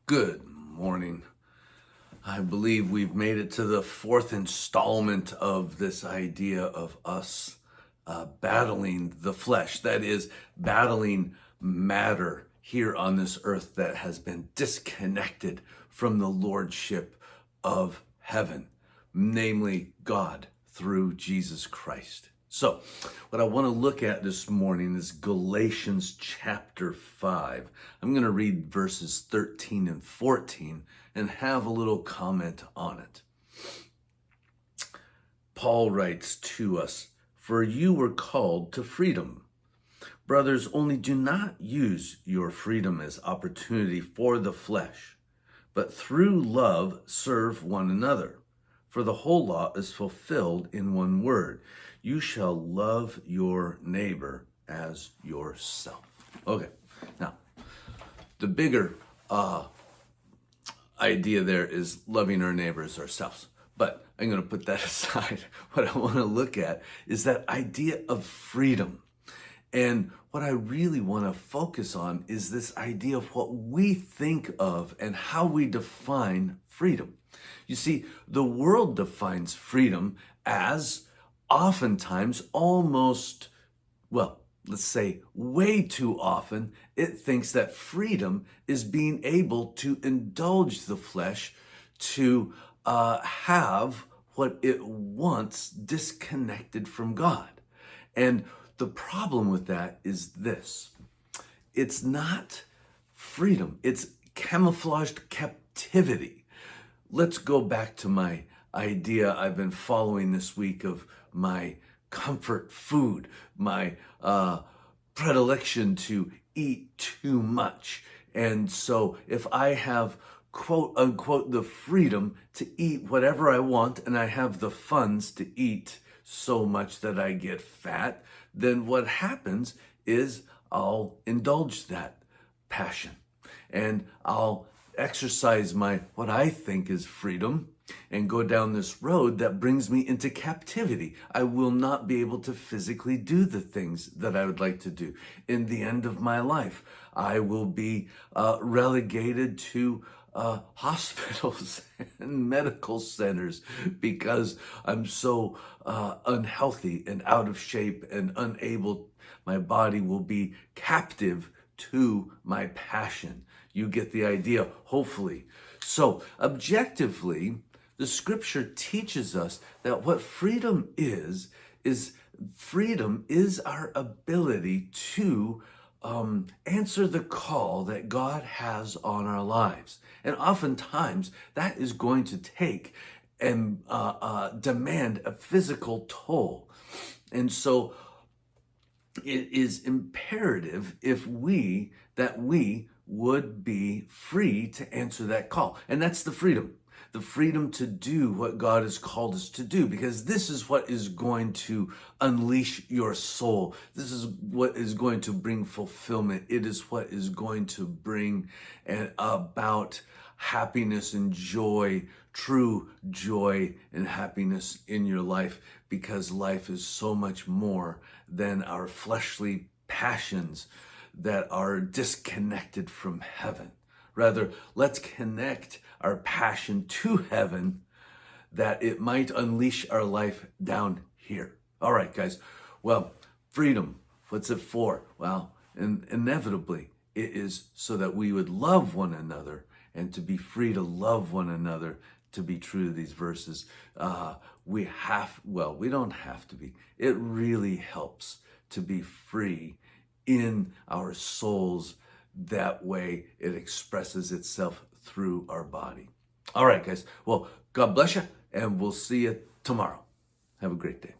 Good morning. I believe we've made it to the fourth installment of this idea of us battling the flesh. That is, battling matter here on this earth that has been disconnected from the lordship of heaven, namely God through Jesus Christ. So, what I want to look at this morning is Galatians chapter 5. I'm going to read verses 13 and 14 and have a little comment on it. Paul writes to us, "For you were called to freedom. Brothers, only do not use your freedom as opportunity for the flesh, but through love serve one another. For the whole law is fulfilled in one word: you shall love your neighbor as yourself." Okay, now, the bigger idea there is loving our neighbors ourselves. But I'm going to put that aside. What I want to look at is that idea of freedom. And what I really want to focus on is this idea of what we think of and how we define freedom. You see, the world defines freedom as oftentimes almost, well, let's say way too often, it thinks that freedom is being able to indulge the flesh to have what it wants disconnected from God. And the problem with that is this: it's not freedom, it's camouflaged captivity. Let's go back to my idea I've been following this week of my comfort food, my predilection to eat too much. And so if I have, quote unquote, the freedom to eat whatever I want, and I have the funds to eat so much that I get fat, then what happens is I'll indulge that passion and I'll exercise my what I think is freedom and go down this road that brings me into captivity. I will not be able to physically do the things that I would like to do. In the end of my life, I will be relegated to hospitals and medical centers because I'm so unhealthy and out of shape and unable. My body will be captive to my passion. You get the idea, hopefully. So, objectively, the scripture teaches us that what freedom is freedom is our ability to answer the call that God has on our lives. And oftentimes that is going to take and demand a physical toll. And so it is imperative that we would be free to answer that call. And that's the freedom to do what God has called us to do, because this is what is going to unleash your soul. This is what is going to bring fulfillment. It is what is going to bring about happiness and joy, true joy and happiness in your life, because life is so much more than our fleshly passions that are disconnected from heaven. Rather, let's connect our passion to heaven that it might unleash our life down here. All right, guys. Well, freedom, what's it for? Well, inevitably, it is so that we would love one another, and to be free to love one another, to be true to these verses. We don't have to be. It really helps to be free in our souls. That way it expresses itself through our body. All right, guys. Well, God bless you, and we'll see you tomorrow. Have a great day.